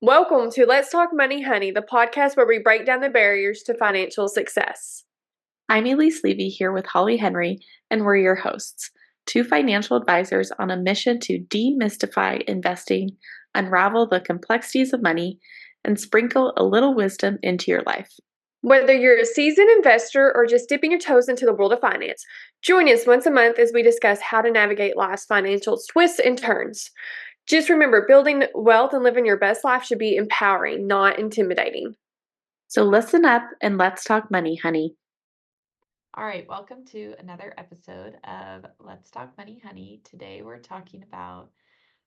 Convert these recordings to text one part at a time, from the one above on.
Welcome to Let's Talk Money, Honey, the podcast where we break down the barriers to financial success. I'm Elise Levy here with Holly Henry, and we're your hosts, two financial advisors on a mission to demystify investing, unravel the complexities of money, and sprinkle a little wisdom into your life. Whether you're a seasoned investor or just dipping your toes into the world of finance, join us once a month as we discuss how to navigate life's financial twists and turns. Just remember, building wealth and living your best life should be empowering, not intimidating. So listen up and let's talk money, honey. All right, welcome to another episode of Let's Talk Money, Honey. Today we're talking about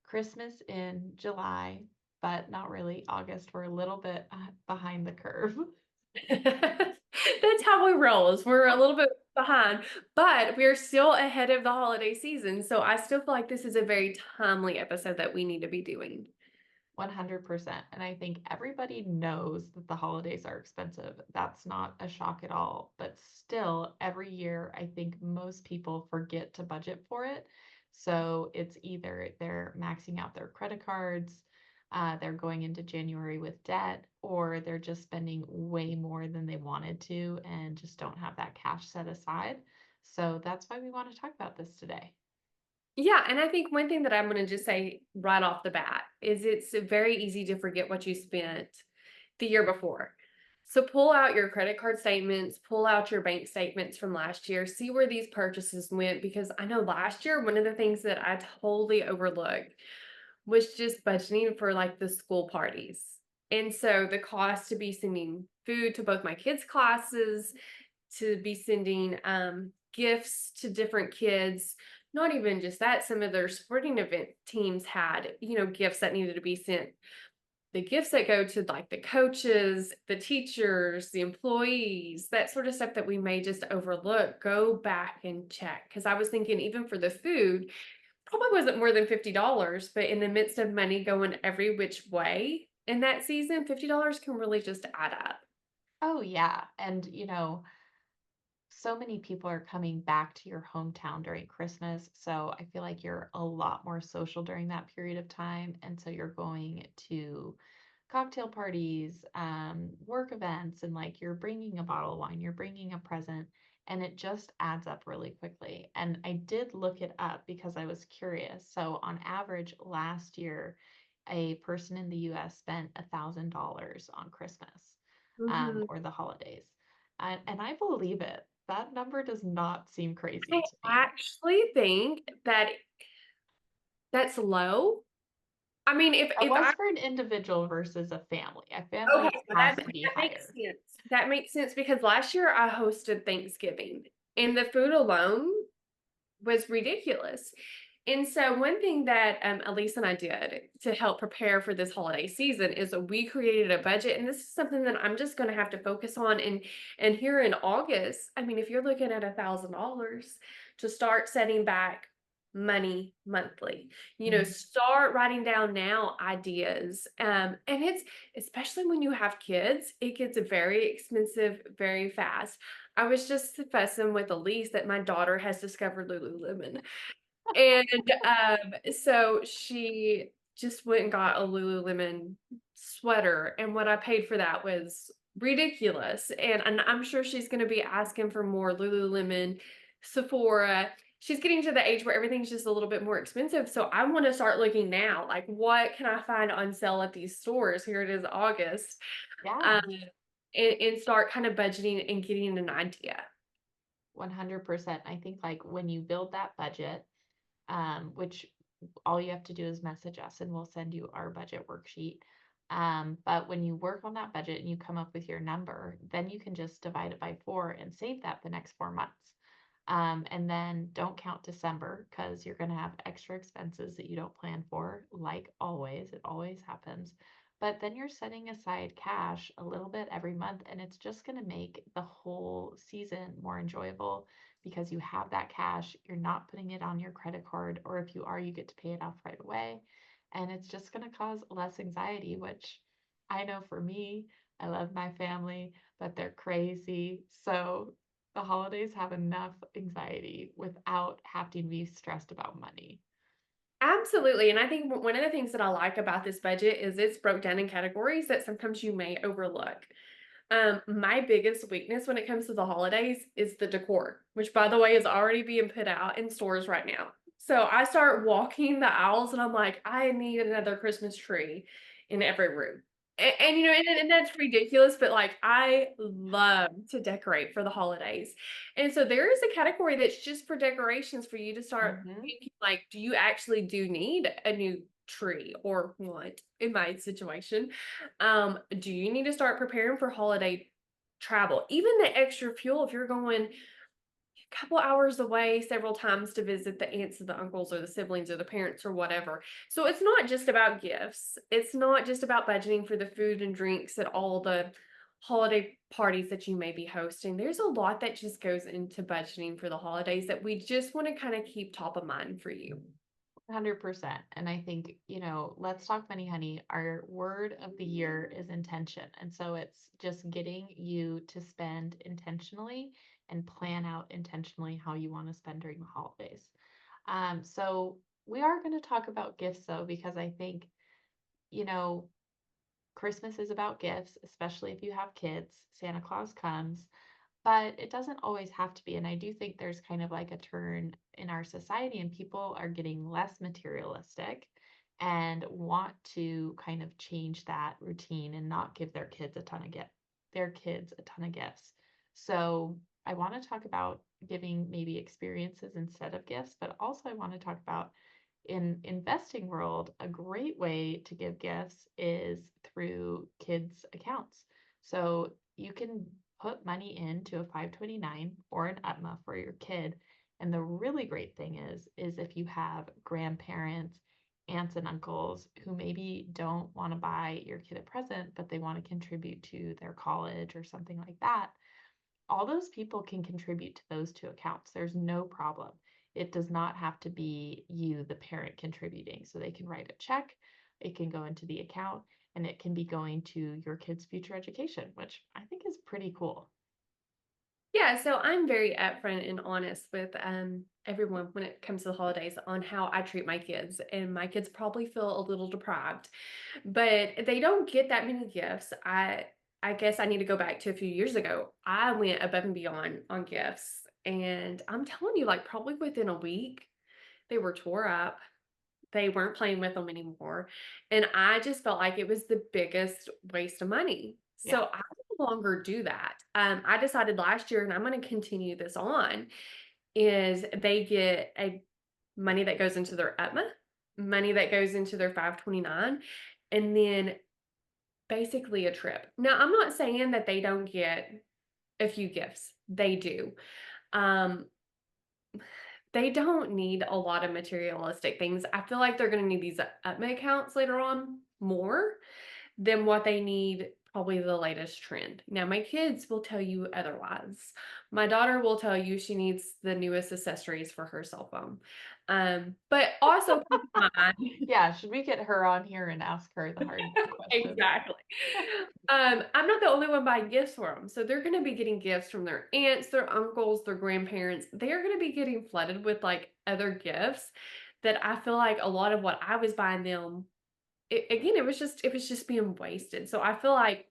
Christmas in July, but not really August. We're a little bit behind the curve. That's how we roll. Is we're a little bit behind, but we're still ahead of the holiday season. So I still feel like this is a very timely episode that we need to be doing. 100%. And I think everybody knows that the holidays are expensive. That's not a shock at all. But still, every year, I think most people forget to budget for it. So it's either they're maxing out their credit cards, they're going into January with debt, or they're just spending way more than they wanted to and just don't have that cash set aside. So that's why we want to talk about this today. Yeah, and I think one thing that I'm going to just say right off the bat is it's very easy to forget what you spent the year before. So pull out your credit card statements, pull out your bank statements from last year, see where these purchases went, because I know last year one of the things that I totally overlooked was just budgeting for like the school parties. And so the cost to be sending food to both my kids' classes, to be sending gifts to different kids. Not even just that, some of their sporting event teams had, gifts that needed to be sent. The gifts that go to like the coaches, the teachers, the employees, that sort of stuff that we may just overlook, go back and check. Because I was thinking, even for the food, probably wasn't more than $50, but in the midst of money going every which way in that season, $50 can really just add up. Oh, yeah. And, so many people are coming back to your hometown during Christmas. So I feel like you're a lot more social during that period of time. And so you're going to cocktail parties, work events, and like you're bringing a bottle of wine, you're bringing a present, and it just adds up really quickly. And I did look it up because I was curious. So on average, last year, a person in the US spent $1,000 on Christmas Mhm. or the holidays. And I believe it. That number does not seem crazy I to me. actually think that that's low. I mean, That if was I for an individual versus a family. A okay, family so has that to be that makes higher. sense. That makes sense because last year I hosted Thanksgiving and the food alone was ridiculous. And so one thing that Elise and I did to help prepare for this holiday season is we created a budget, and this is something that I'm just going to have to focus on. And here in August, I mean, if you're looking at $1,000 to start setting back money monthly, Mhm. start writing down now ideas. And it's especially when you have kids, it gets very expensive very fast. I was just fussing with Elise that my daughter has discovered Lululemon. And so she just went and got a Lululemon sweater. And what I paid for that was ridiculous. And I'm sure she's going to be asking for more Lululemon, Sephora. She's getting to the age where everything's just a little bit more expensive. So I want to start looking now, like what can I find on sale at these stores? Here it is, August. Yeah. Um, and start kind of budgeting and getting an idea. 100%. I think like when you build that budget, which all you have to do is message us and we'll send you our budget worksheet. But when you work on that budget and you come up with your number, then you can just divide it by 4 and save that the next 4 months. And then don't count December because you're going to have extra expenses that you don't plan for, like always. It always happens. But then you're setting aside cash a little bit every month, and it's just going to make the whole season more enjoyable because you have that cash. You're not putting it on your credit card, or if you are, you get to pay it off right away. And it's just going to cause less anxiety, which I know for me, I love my family, but they're crazy. So the holidays have enough anxiety without having to be stressed about money. Absolutely, and I think one of the things that I like about this budget is it's broke down in categories that sometimes you may overlook. My biggest weakness when it comes to the holidays is the decor, which by the way is already being put out in stores right now. So I start walking the aisles and I'm like, I need another Christmas tree in every room. And you know, and that's ridiculous, but like I love to decorate for the holidays. And so there is a category that's just for decorations for you to start Hmm. thinking like, do you actually do need a new tree or what in my situation? Do you need to start preparing for holiday travel? Even the extra fuel if you're going a couple hours away several times to visit the aunts or the uncles or the siblings or the parents or whatever. So it's not just about gifts. It's not just about budgeting for the food and drinks at all the holiday parties that you may be hosting. There's a lot that just goes into budgeting for the holidays that we just want to kind of keep top of mind for you. 100%. And I think, let's talk money, honey. Our word of the year is intention. And so it's just getting you to spend intentionally and plan out intentionally how you want to spend during the holidays. So we are going to talk about gifts though, because I think, you know, Christmas is about gifts, especially if you have kids. Santa Claus comes, but it doesn't always have to be. And I do think there's kind of like a turn in our society, and people are getting less materialistic and want to kind of change that routine and not give their kids a ton of gifts. So I want to talk about giving maybe experiences instead of gifts, but also I want to talk about in investing world, a great way to give gifts is through kids' accounts. So you can put money into a 529 or an UTMA for your kid. And the really great thing is if you have grandparents, aunts and uncles who maybe don't want to buy your kid a present, but they want to contribute to their college or something like that, all those people can contribute to those two accounts. There's no problem. It does not have to be you, the parent, contributing. So they can write a check, it can go into the account, and it can be going to your kid's future education, which I think is pretty cool. Yeah, so I'm very upfront and honest with everyone when it comes to the holidays on how I treat my kids. And my kids probably feel a little deprived, but they don't get that many gifts. I guess I need to go back to a few years ago. I went above and beyond on gifts. And I'm telling you, like probably within a week, they were tore up. They weren't playing with them anymore. And I just felt like it was the biggest waste of money. Yeah. So I no longer do that. I decided last year, and I'm going to continue this on, is they get a money that goes into their UTMA, money that goes into their 529, and then basically a trip. Now, I'm not saying that they don't get a few gifts. They do. Um, they don't need a lot of materialistic things. I feel like they're going to need these UTMA accounts later on more than what they need, probably the latest trend. Now, my kids will tell you otherwise. My daughter will tell you she needs the newest accessories for her cell phone. But also keep in mind, Yeah. Should we get her on here and ask her the hard questions? exactly. I'm not the only one buying gifts for them. So they're going to be getting gifts from their aunts, their uncles, their grandparents. They're going to be getting flooded with like other gifts that I feel like a lot of what I was buying them, again, it was just being wasted. So I feel like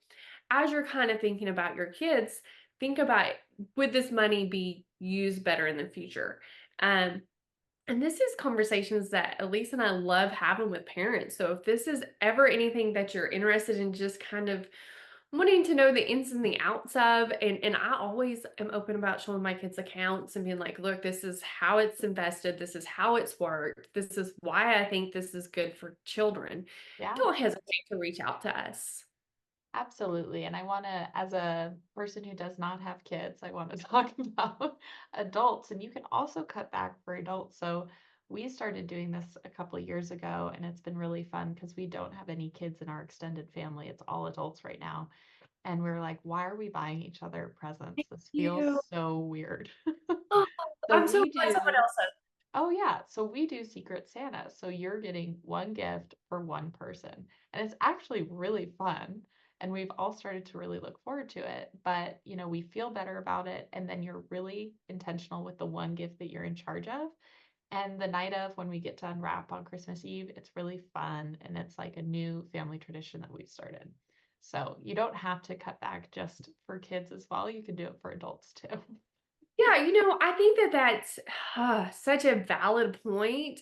as you're kind of thinking about your kids, think about would this money be used better in the future? Um, and this is conversations that Elise and I love having with parents. So if this is ever anything that you're interested in just kind of wanting to know the ins and the outs of, and I always am open about showing my kids accounts and being like, look, this is how it's invested, this is how it's worked, this is why I think this is good for children. Yeah. Don't hesitate to reach out to us. Absolutely. And I want to, as a person who does not have kids, I want to talk about adults. And you can also cut back for adults. So we started doing this a couple of years ago, and it's been really fun because we don't have any kids in our extended family. It's all adults right now. And we're like, why are we buying each other presents? This feels You. so weird. Oh, So I'm so we glad someone do. else said. Oh, yeah. So we do Secret Santa. So you're getting one gift for one person. And it's actually really fun. And we've all started to really look forward to it. But, we feel better about it. And then you're really intentional with the one gift that you're in charge of. And the night of when we get to unwrap on Christmas Eve, it's really fun and it's like a new family tradition that we've started. So you don't have to cut back just for kids as well. You can do it for adults too. Yeah, I think that that's such a valid point.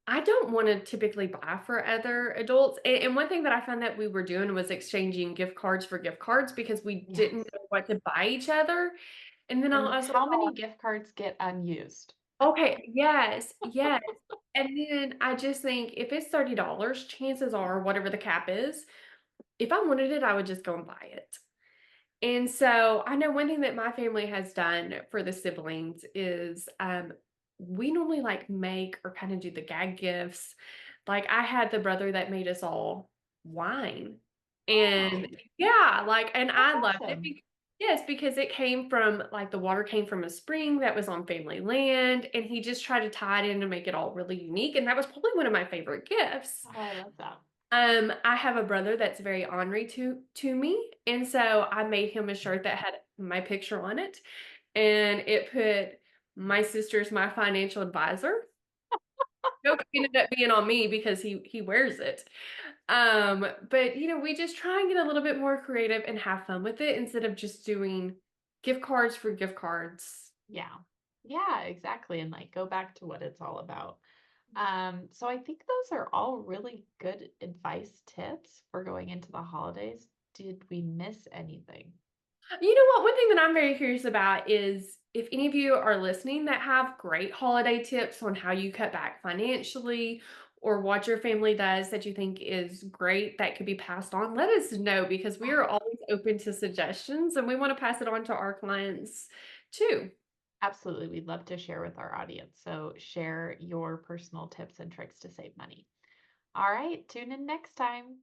I don't want to typically buy for other adults. And one thing that I found that we were doing was exchanging gift cards for gift cards because we didn't Yes. know what to buy each other. And then And I was like, how many gift cards get unused? okay, yes, yes. And then I just think if it's $30, chances are, whatever the cap is, if I wanted it, I would just go and buy it. And so I know one thing that my family has done for the siblings is we normally like make or kind of do the gag gifts. Like I had the brother that made us all wine. And Oh, yeah, like, and that's I loved it. awesome. Yes, because it came from like the water came from a spring that was on family land, and he just tried to tie it in to make it all really unique. And that was probably one of my favorite gifts. Oh, I love that. I have a brother that's very ornery to me, and so I made him a shirt that had my picture on it, and it put my sister's my financial advisor. Joke ended up being on me because he wears it. But we just try and get a little bit more creative and have fun with it instead of just doing gift cards for gift cards. Yeah. Yeah, exactly. And like go back to what it's all about. So I think those are all really good advice tips for going into the holidays. Did we miss anything? You know what? One thing that I'm very curious about is if any of you are listening that have great holiday tips on how you cut back financially or what your family does that you think is great that could be passed on, let us know because we are always open to suggestions and we want to pass it on to our clients too. Absolutely. We'd love to share with our audience. So share your personal tips and tricks to save money. All right. Tune in next time.